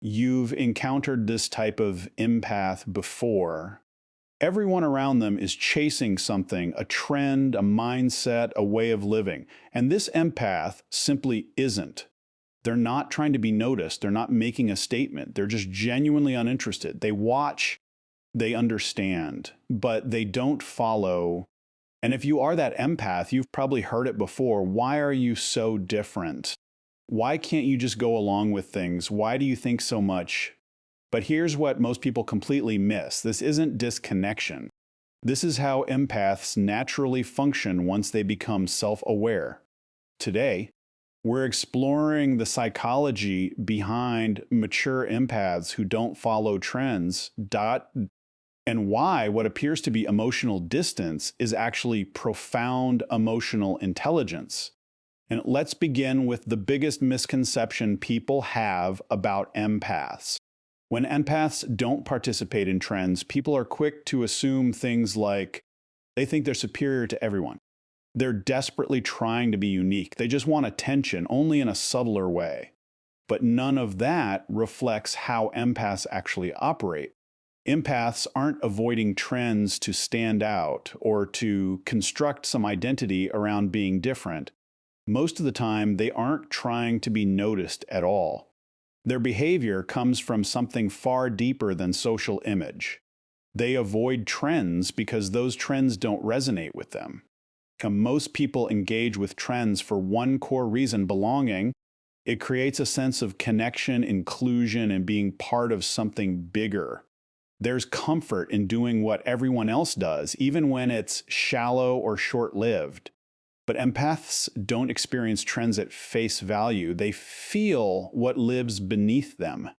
you've encountered this type of empath before. Everyone around them is chasing something, a trend, a mindset, a way of living. And this empath simply isn't. They're not trying to be noticed. They're not making a statement. They're just genuinely uninterested. They watch, they understand, but they don't follow. And if you are that empath, you've probably heard it before. Why are you so different? Why can't you just go along with things? Why do you think so much? But here's what most people completely miss. This isn't disconnection. This is how empaths naturally function once they become self-aware. Today, we're exploring the psychology behind mature empaths who don't follow trends, and why what appears to be emotional distance is actually profound emotional intelligence. And let's begin with the biggest misconception people have about empaths. When empaths don't participate in trends, people are quick to assume things like they think they're superior to everyone. They're desperately trying to be unique. They just want attention, only in a subtler way. But none of that reflects how empaths actually operate. Empaths aren't avoiding trends to stand out or to construct some identity around being different. Most of the time, they aren't trying to be noticed at all. Their behavior comes from something far deeper than social image. They avoid trends because those trends don't resonate with them. Most people engage with trends for one core reason: belonging. It creates a sense of connection, inclusion, and being part of something bigger. There's comfort in doing what everyone else does, even when it's shallow or short-lived. But empaths don't experience trends at face value. They feel what lives beneath them.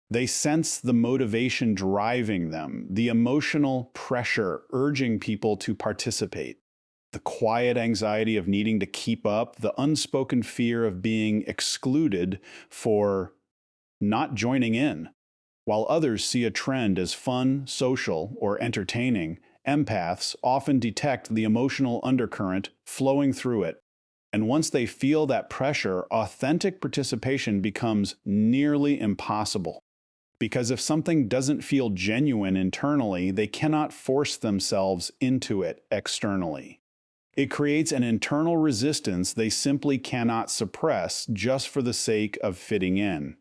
They sense the motivation driving them, the emotional pressure urging people to participate, the quiet anxiety of needing to keep up, the unspoken fear of being excluded for not joining in. While others see a trend as fun, social, or entertaining, empaths often detect the emotional undercurrent flowing through it. And once they feel that pressure, authentic participation becomes nearly impossible. Because if something doesn't feel genuine internally, they cannot force themselves into it externally. It creates an internal resistance they simply cannot suppress just for the sake of fitting in.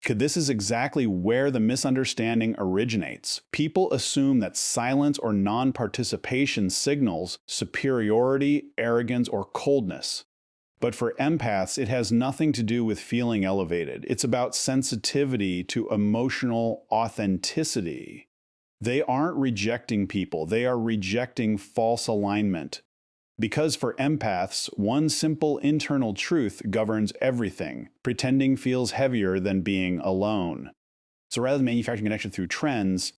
This is exactly where the misunderstanding originates. People assume that silence or non-participation signals superiority, arrogance, or coldness. But for empaths, it has nothing to do with feeling elevated. It's about sensitivity to emotional authenticity. They aren't rejecting people. They are rejecting false alignment. Because for empaths, one simple internal truth governs everything. Pretending feels heavier than being alone. So rather than manufacturing connection through trends,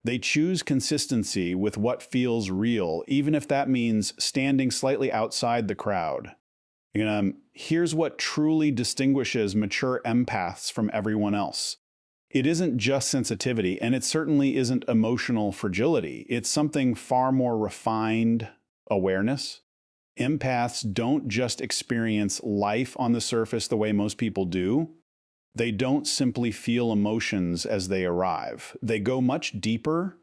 they choose consistency with what feels real, even if that means standing slightly outside the crowd. Here's what truly distinguishes mature empaths from everyone else. It isn't just sensitivity, and it certainly isn't emotional fragility. It's something far more refined: awareness. Empaths don't just experience life on the surface the way most people do. They don't simply feel emotions as they arrive. They go much deeper.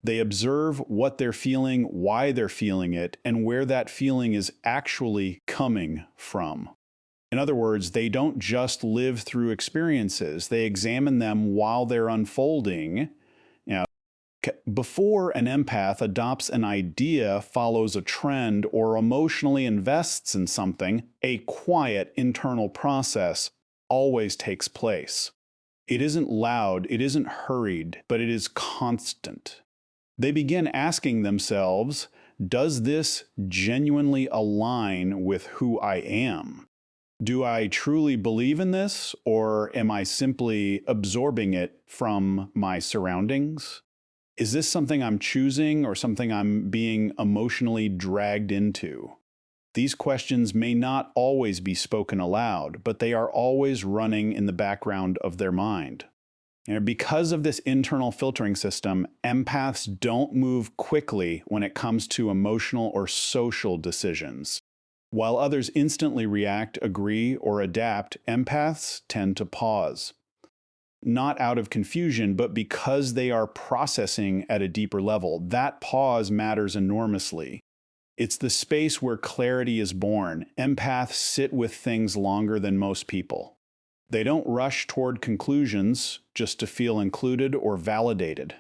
They observe what they're feeling, why they're feeling it, and where that feeling is actually coming from. In other words, they don't just live through experiences. They examine them while they're unfolding. Before an empath adopts an idea, follows a trend, or emotionally invests in something, a quiet internal process always takes place. It isn't loud, it isn't hurried, but it is constant. They begin asking themselves, does this genuinely align with who I am? Do I truly believe in this, or am I simply absorbing it from my surroundings? Is this something I'm choosing or something I'm being emotionally dragged into? These questions may not always be spoken aloud, but they are always running in the background of their mind. And because of this internal filtering system, empaths don't move quickly when it comes to emotional or social decisions. While others instantly react, agree, or adapt, empaths tend to pause. not out of confusion, but because they are processing at a deeper level. That pause matters enormously. It's the space where clarity is born. Empaths sit with things longer than most people. They don't rush toward conclusions just to feel included or validated.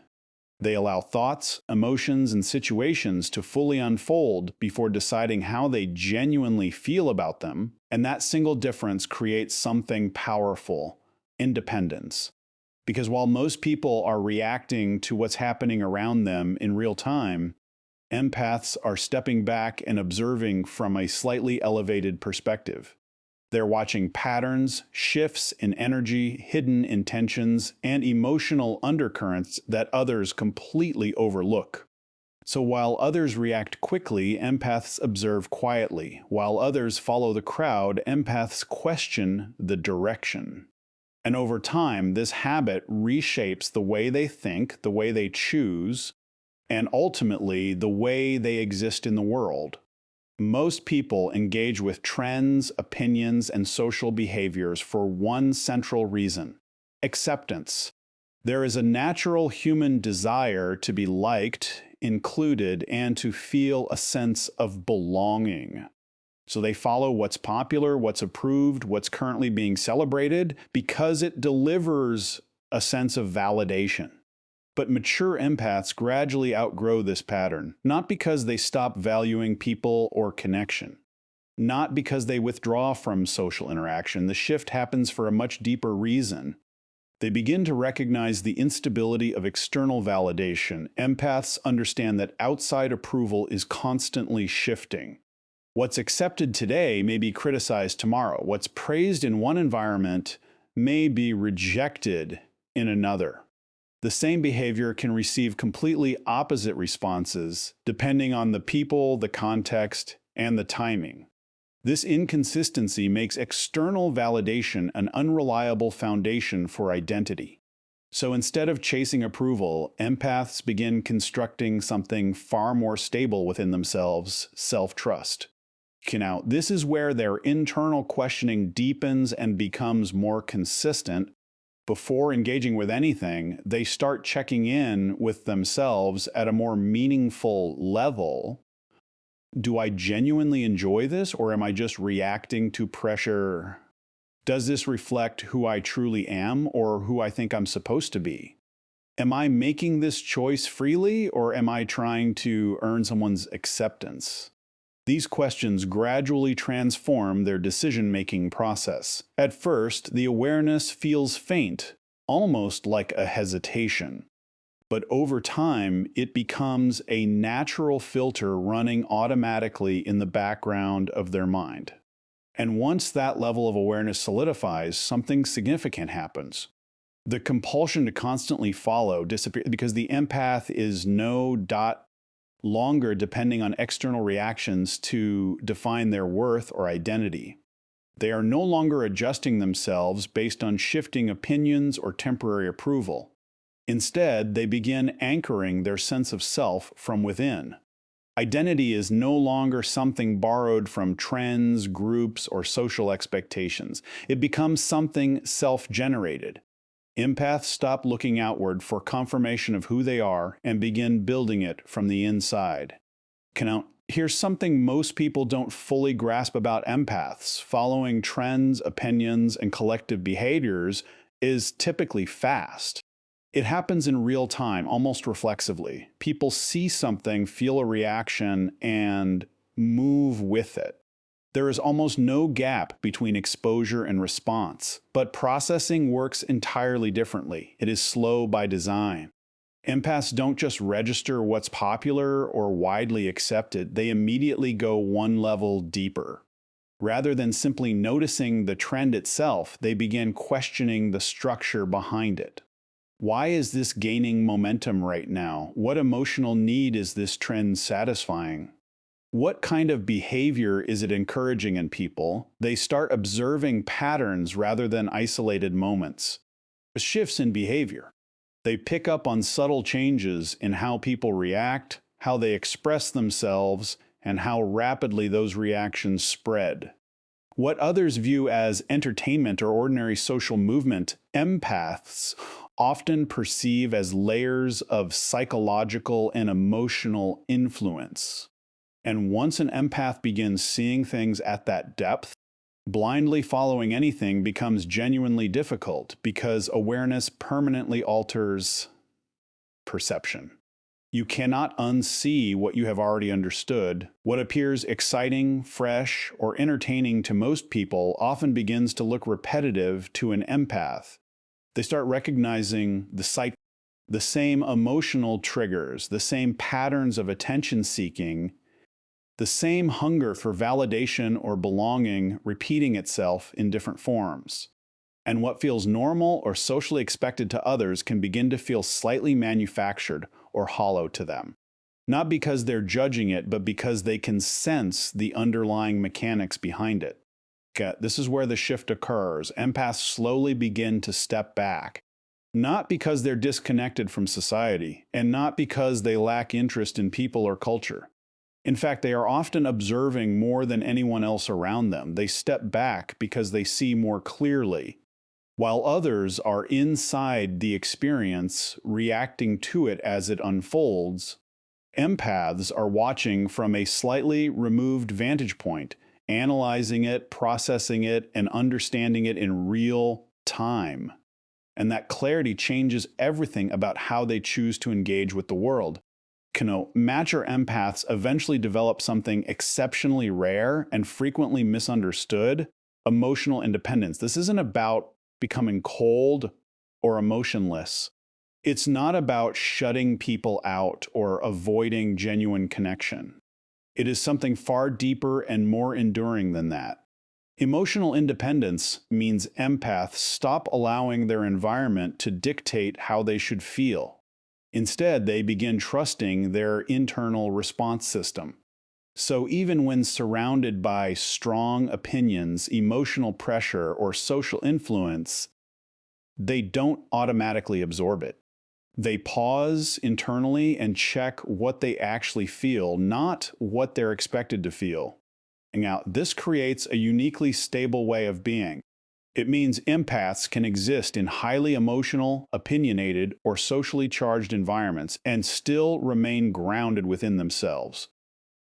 They allow thoughts, emotions, and situations to fully unfold before deciding how they genuinely feel about them, and that single difference creates something powerful: independence. Because while most people are reacting to what's happening around them in real time, empaths are stepping back and observing from a slightly elevated perspective. They're watching patterns, shifts in energy, hidden intentions, and emotional undercurrents that others completely overlook. So while others react quickly, empaths observe quietly. While others follow the crowd, empaths question the direction. And over time, this habit reshapes the way they think, the way they choose, and ultimately the way they exist in the world. Most people engage with trends, opinions, and social behaviors for one central reason: acceptance. There is a natural human desire to be liked, included, and to feel a sense of belonging. So they follow what's popular, what's approved, what's currently being celebrated, because it delivers a sense of validation. But mature empaths gradually outgrow this pattern, not because they stop valuing people or connection, not because they withdraw from social interaction. The shift happens for a much deeper reason. They begin to recognize the instability of external validation. Empaths understand that outside approval is constantly shifting. What's accepted today may be criticized tomorrow. What's praised in one environment may be rejected in another. The same behavior can receive completely opposite responses depending on the people, the context, and the timing. This inconsistency makes external validation an unreliable foundation for identity. So instead of chasing approval, empaths begin constructing something far more stable within themselves: self-trust. Now, this is where their internal questioning deepens and becomes more consistent. Before engaging with anything, they start checking in with themselves at a more meaningful level. Do I genuinely enjoy this, or am I just reacting to pressure? Does this reflect who I truly am or who I think I'm supposed to be? Am I making this choice freely, or am I trying to earn someone's acceptance? These questions gradually transform their decision-making process. At first, the awareness feels faint, almost like a hesitation. But over time, it becomes a natural filter running automatically in the background of their mind. And once that level of awareness solidifies, something significant happens. The compulsion to constantly follow disappears because the empath is no longer depending on external reactions to define their worth or identity. They are no longer adjusting themselves based on shifting opinions or temporary approval. Instead, they begin anchoring their sense of self from within. Identity is no longer something borrowed from trends, groups, or social expectations. It becomes something self-generated. Empaths stop looking outward for confirmation of who they are and begin building it from the inside. Now, here's something most people don't fully grasp about empaths. Following trends, opinions, and collective behaviors is typically fast. It happens in real time, almost reflexively. People see something, feel a reaction, and move with it. There is almost no gap between exposure and response, but processing works entirely differently. It is slow by design. Empaths don't just register what's popular or widely accepted, they immediately go one level deeper. Rather than simply noticing the trend itself, they begin questioning the structure behind it. Why is this gaining momentum right now? What emotional need is this trend satisfying? What kind of behavior is it encouraging in people? They start observing patterns rather than isolated moments. Shifts in behavior. They pick up on subtle changes in how people react, how they express themselves, and how rapidly those reactions spread. What others view as entertainment or ordinary social movement, empaths often perceive as layers of psychological and emotional influence. And once an empath begins seeing things at that depth, blindly following anything becomes genuinely difficult because awareness permanently alters perception. You cannot unsee what you have already understood. What appears exciting, fresh, or entertaining to most people often begins to look repetitive to an empath. They start recognizing the same emotional triggers, the same patterns of attention seeking, the same hunger for validation or belonging repeating itself in different forms. And what feels normal or socially expected to others can begin to feel slightly manufactured or hollow to them. Not because they're judging it, but because they can sense the underlying mechanics behind it. This is where the shift occurs. Empaths slowly begin to step back. Not because they're disconnected from society, and not because they lack interest in people or culture. In fact, they are often observing more than anyone else around them. They step back because they see more clearly, while others are inside the experience, reacting to it as it unfolds. Empaths are watching from a slightly removed vantage point, analyzing it, processing it, and understanding it in real time. And that clarity changes everything about how they choose to engage with the world. Mature empaths eventually develop something exceptionally rare and frequently misunderstood: emotional independence. This isn't about becoming cold or emotionless. It's not about shutting people out or avoiding genuine connection. It is something far deeper and more enduring than that. Emotional independence means empaths stop allowing their environment to dictate how they should feel. Instead, they begin trusting their internal response system. So even when surrounded by strong opinions, emotional pressure, or social influence, they don't automatically absorb it. They pause internally and check what they actually feel, not what they're expected to feel. Now, this creates a uniquely stable way of being. It means empaths can exist in highly emotional, opinionated, or socially charged environments and still remain grounded within themselves.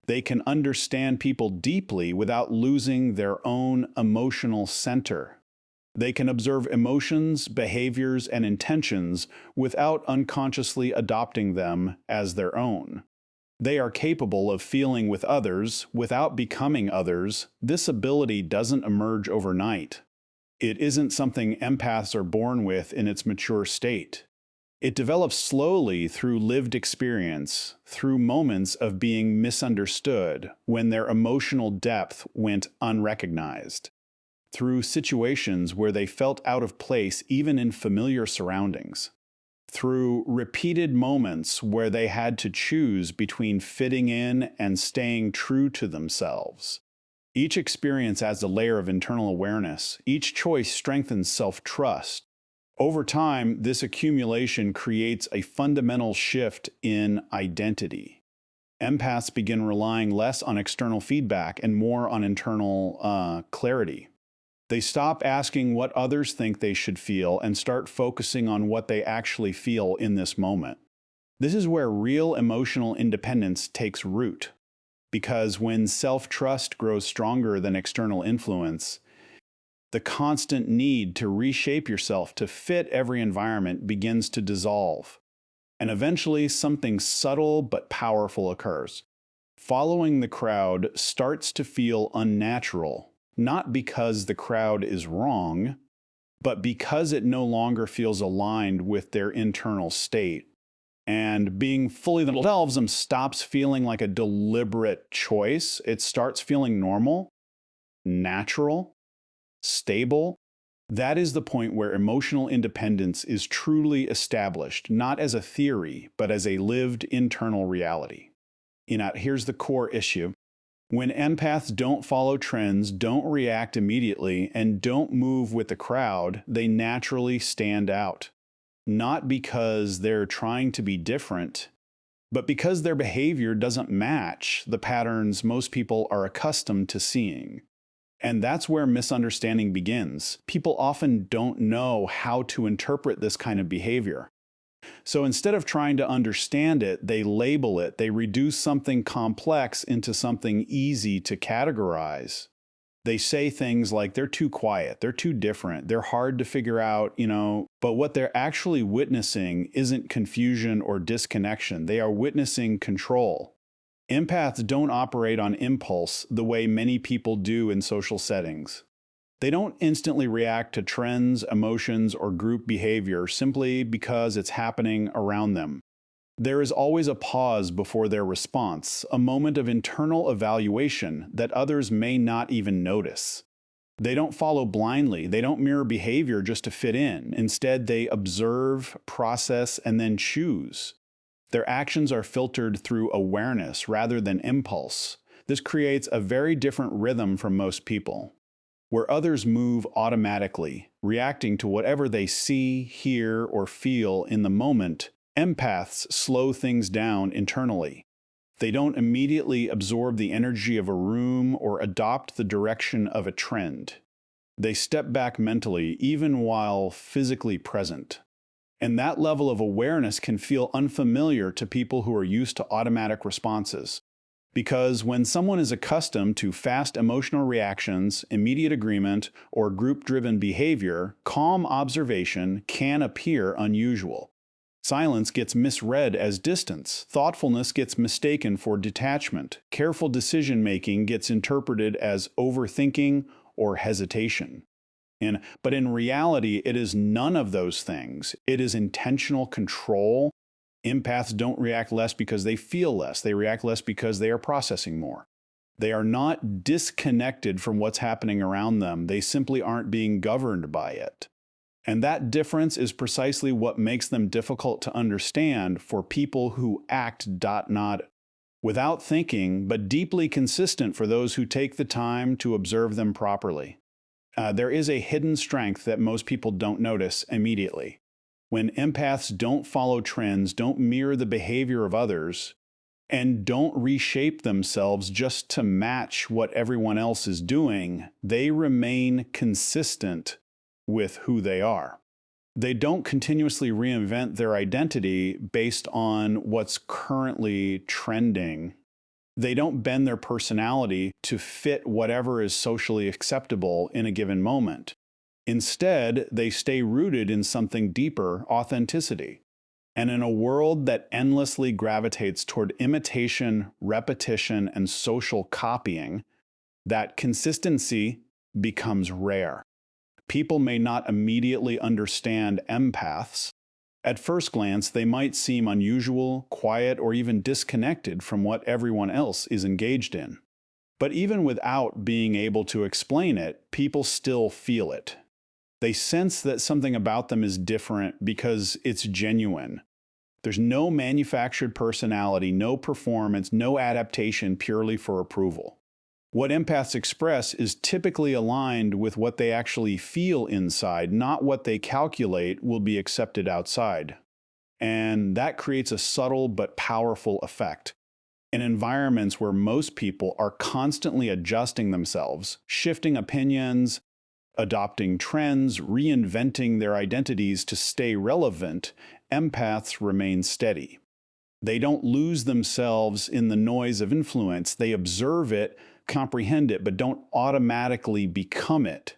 They can understand people deeply without losing their own emotional center. They can observe emotions, behaviors, and intentions without unconsciously adopting them as their own. They are capable of feeling with others without becoming others. This ability doesn't emerge overnight. It isn't something empaths are born with in its mature state. It develops slowly through lived experience, through moments of being misunderstood when their emotional depth went unrecognized, through situations where they felt out of place even in familiar surroundings, through repeated moments where they had to choose between fitting in and staying true to themselves. Each experience adds a layer of internal awareness. Each choice strengthens self-trust. Over time, this accumulation creates a fundamental shift in identity. Empaths begin relying less on external feedback and more on internal clarity. They stop asking what others think they should feel and start focusing on what they actually feel in this moment. This is where real emotional independence takes root, because when self-trust grows stronger than external influence, the constant need to reshape yourself to fit every environment begins to dissolve. And eventually, something subtle but powerful occurs. Following the crowd starts to feel unnatural, not because the crowd is wrong, but because it no longer feels aligned with their internal state. And being fully themselves stops feeling like a deliberate choice. It starts feeling normal, natural, stable. That is the point where emotional independence is truly established, not as a theory, but as a lived internal reality. Here's the core issue. When empaths don't follow trends, don't react immediately, and don't move with the crowd, they naturally stand out. Not because they're trying to be different, but because their behavior doesn't match the patterns most people are accustomed to seeing. And that's where misunderstanding begins. People often don't know how to interpret this kind of behavior. So instead of trying to understand it, they label it. They reduce something complex into something easy to categorize. They say things like they're too quiet, they're too different, they're hard to figure out. But what they're actually witnessing isn't confusion or disconnection. They are witnessing control. Empaths don't operate on impulse the way many people do in social settings. They don't instantly react to trends, emotions, or group behavior simply because it's happening around them. There is always a pause before their response, a moment of internal evaluation that others may not even notice. They don't follow blindly. They don't mirror behavior just to fit in. Instead, they observe, process, and then choose. Their actions are filtered through awareness rather than impulse. This creates a very different rhythm from most people, where others move automatically, reacting to whatever they see, hear, or feel in the moment. Empaths slow things down internally. They don't immediately absorb the energy of a room or adopt the direction of a trend. They step back mentally, even while physically present. And that level of awareness can feel unfamiliar to people who are used to automatic responses. Because when someone is accustomed to fast emotional reactions, immediate agreement, or group-driven behavior, calm observation can appear unusual. Silence gets misread as distance, thoughtfulness gets mistaken for detachment, careful decision-making gets interpreted as overthinking or hesitation. But in reality, it is none of those things. It is intentional control. Empaths don't react less because they feel less. They react less because they are processing more. They are not disconnected from what's happening around them. They simply aren't being governed by it. And that difference is precisely what makes them difficult to understand for people who act not without thinking, but deeply consistent for those who take the time to observe them properly. There is a hidden strength that most people don't notice immediately. When empaths don't follow trends, don't mirror the behavior of others, and don't reshape themselves just to match what everyone else is doing, they remain consistent with who they are. They don't continuously reinvent their identity based on what's currently trending. They don't bend their personality to fit whatever is socially acceptable in a given moment. Instead, they stay rooted in something deeper, authenticity. And in a world that endlessly gravitates toward imitation, repetition, and social copying, that consistency becomes rare. People may not immediately understand empaths. At first glance, they might seem unusual, quiet, or even disconnected from what everyone else is engaged in. But even without being able to explain it, people still feel it. They sense that something about them is different because it's genuine. There's no manufactured personality, no performance, no adaptation purely for approval. What empaths express is typically aligned with what they actually feel inside, not what they calculate will be accepted outside. And that creates a subtle but powerful effect. In environments where most people are constantly adjusting themselves, shifting opinions, adopting trends, reinventing their identities to stay relevant, empaths remain steady. They don't lose themselves in the noise of influence. They observe it, comprehend it, but don't automatically become it.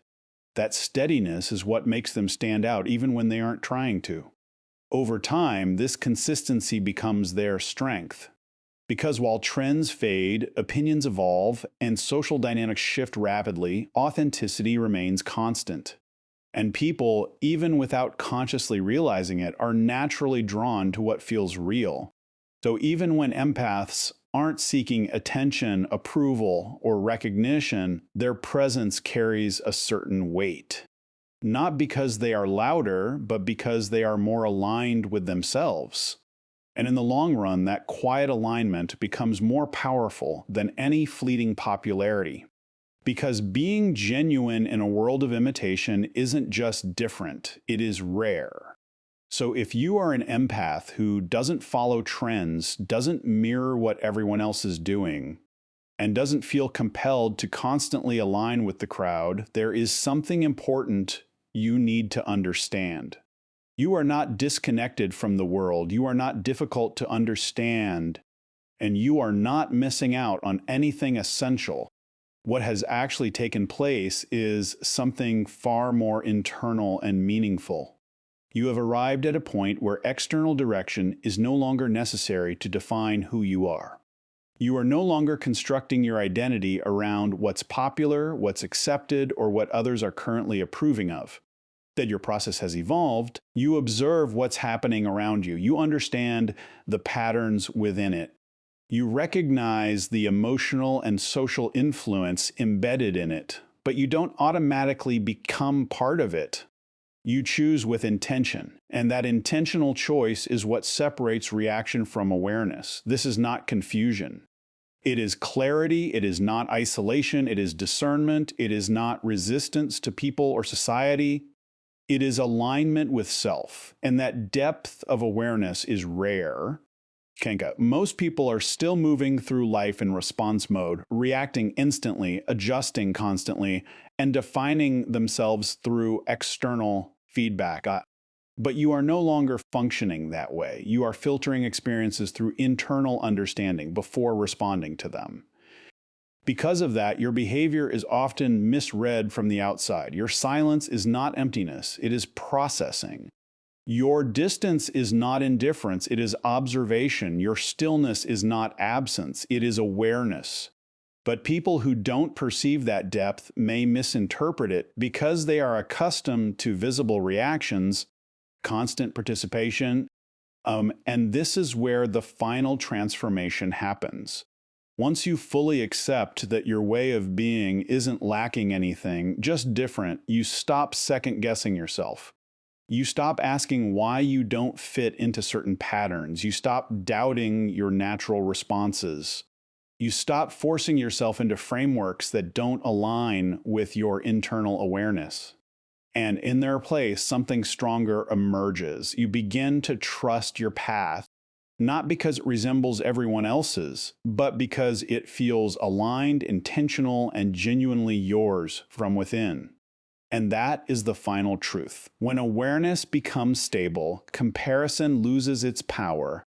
That steadiness is what makes them stand out, even when they aren't trying to. Over time, this consistency becomes their strength. Because while trends fade, opinions evolve, and social dynamics shift rapidly, authenticity remains constant. And people, even without consciously realizing it, are naturally drawn to what feels real. So even when empaths aren't seeking attention, approval, or recognition, their presence carries a certain weight. Not because they are louder, but because they are more aligned with themselves. And in the long run, that quiet alignment becomes more powerful than any fleeting popularity. Because being genuine in a world of imitation isn't just different, it is rare. So if you are an empath who doesn't follow trends, doesn't mirror what everyone else is doing, and doesn't feel compelled to constantly align with the crowd, there is something important you need to understand. You are not disconnected from the world. You are not difficult to understand, and you are not missing out on anything essential. What has actually taken place is something far more internal and meaningful. You have arrived at a point where external direction is no longer necessary to define who you are. You are no longer constructing your identity around what's popular, what's accepted, or what others are currently approving of. That your process has evolved, you observe what's happening around you. You understand the patterns within it. You recognize the emotional and social influence embedded in it, but you don't automatically become part of it. You choose with intention, and that intentional choice is what separates reaction from awareness. This is not confusion. It is clarity, it is not isolation, it is discernment, it is not resistance to people or society. It is alignment with self, and that depth of awareness is rare. Kenka, most people are still moving through life in response mode, reacting instantly, adjusting constantly, and defining themselves through external feedback. But you are no longer functioning that way. You are filtering experiences through internal understanding before responding to them. Because of that, your behavior is often misread from the outside. Your silence is not emptiness, it is processing. Your distance is not indifference, it is observation. Your stillness is not absence, it is awareness. But people who don't perceive that depth may misinterpret it because they are accustomed to visible reactions, constant participation, and this is where the final transformation happens. Once you fully accept that your way of being isn't lacking anything, just different, you stop second-guessing yourself. You stop asking why you don't fit into certain patterns. You stop doubting your natural responses. You stop forcing yourself into frameworks that don't align with your internal awareness. And in their place, something stronger emerges. You begin to trust your path, not because it resembles everyone else's, but because it feels aligned, intentional, and genuinely yours from within. And that is the final truth. When awareness becomes stable, comparison loses its power,